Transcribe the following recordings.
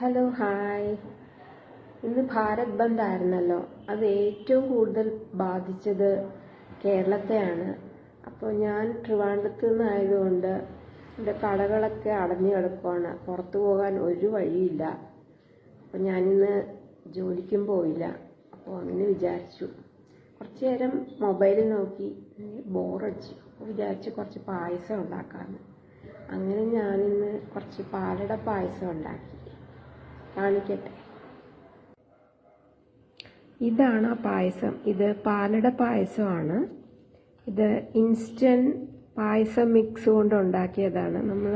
Hello hi. ഇന്ന് ഭാരത് ബന്ദ് ആയിരുന്നല്ലോ. അത് ഏറ്റവും കൂടുതൽ ബാധിച്ചത് കേരളത്തെയാണ്. അപ്പോൾ ഞാൻ ട്രിവാൻഡ്രത്ത് നിന്നായതുകൊണ്ട് എൻ്റെ കടകളൊക്കെ അടഞ്ഞു കിടക്കുകയാണ്. പുറത്തു പോകാൻ ഒരു വഴിയില്ല. അപ്പോൾ ഞാനിന്ന് ജോലിക്കും പോയില്ല. അപ്പോൾ അങ്ങനെ വിചാരിച്ചു കുറച്ച് നേരം മൊബൈലിൽ നോക്കി ബോറടിച്ചു. വിചാരിച്ചു കുറച്ച് പായസം ഉണ്ടാക്കാമെന്ന്. അങ്ങനെ ഞാനിന്ന് കുറച്ച് പാലട പായസം ഉണ്ടാക്കി കാണിക്കട്ടെ. ഇതാണ് ആ പായസം. ഇത് പാലട പായസമാണ്. ഇത് ഇൻസ്റ്റൻറ്റ് പായസം മിക്സ് കൊണ്ട് ഉണ്ടാക്കിയതാണ്. നമ്മൾ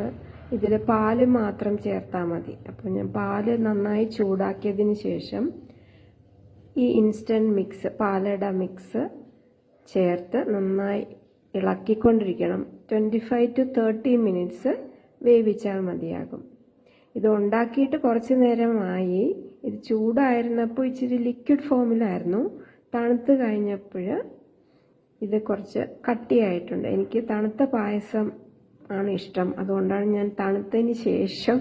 ഇതിൽ പാല് മാത്രം ചേർത്താൽ മതി. അപ്പോൾ ഞാൻ പാല് നന്നായി ചൂടാക്കിയതിന് ശേഷം ഈ ഇൻസ്റ്റൻറ്റ് മിക്സ് പാലട മിക്സ് ചേർത്ത് നന്നായി ഇളക്കിക്കൊണ്ടിരിക്കണം. 25 to 30 മിനിറ്റ്സ് വേവിച്ചാൽ മതിയാകും. ഇത് ഉണ്ടാക്കിയിട്ട് കുറച്ച് നേരമായി. ഇത് ചൂടായിരുന്നപ്പോൾ ഇച്ചിരി ലിക്വിഡ് ഫോമിലായിരുന്നു. തണുത്ത് കഴിഞ്ഞപ്പോൾ ഇത് കുറച്ച് കട്ടിയായിട്ടുണ്ട്. എനിക്ക് തണുത്ത പായസം ആണ് ഇഷ്ടം. അതുകൊണ്ടാണ് ഞാൻ തണുത്തതിന് ശേഷം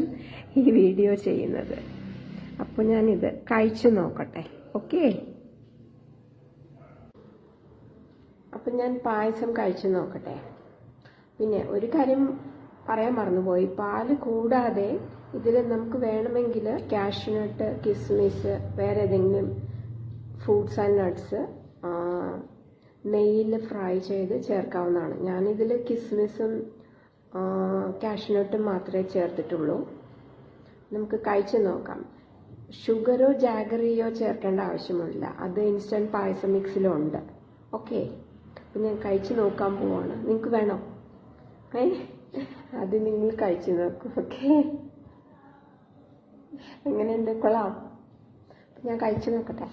ഈ വീഡിയോ ചെയ്യുന്നത്. അപ്പോൾ ഞാനിത് കഴിച്ചു നോക്കട്ടെ. ഓക്കെ. അപ്പം ഞാൻ പായസം കഴിച്ചു നോക്കട്ടെ. പിന്നെ ഒരു കാര്യം പറയാൻ മറന്നുപോയി. പാല് കൂടാതെ ഇതിൽ നമുക്ക് വേണമെങ്കിൽ കാഷ്യൂനട്ട്, കിസ്മിസ്, വേറെ ഏതെങ്കിലും ഫ്രൂട്ട്സ് ആൻഡ് നട്ട്സ് നെയ്യിൽ ഫ്രൈ ചെയ്ത് ചേർക്കാവുന്നതാണ്. ഞാനിതിൽ കിസ്മിസും കാഷ്യൂനട്ടും മാത്രമേ ചേർത്തിട്ടുള്ളൂ. നമുക്ക് കഴിച്ച് നോക്കാം. ഷുഗറോ ജാഗറിയോ ചേർക്കേണ്ട ആവശ്യമില്ല. അത് ഇൻസ്റ്റൻറ്റ് പായസം മിക്സിലുണ്ട്. ഓക്കെ. അപ്പം ഞാൻ കഴിച്ച് നോക്കാൻ പോവാണ്. നിങ്ങൾക്ക് വേണോ? അത് നിങ്ങൾ കഴിച്ച് നോക്കൂ. ഓക്കെ. എങ്ങനെയുണ്ട്? കൊള്ളാം. ഞാൻ കഴിച്ചു നോക്കട്ടെ.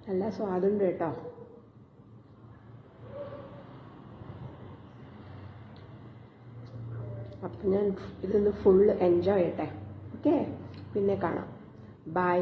നല്ല സ്വാദുണ്ട് കേട്ടോ. അപ്പം ഞാൻ ഇതൊന്ന് ഫുള്ള് എൻജോയ് ചെയ്യട്ടെ. ഓക്കെ. പിന്നെ കാണാം. ബൈ.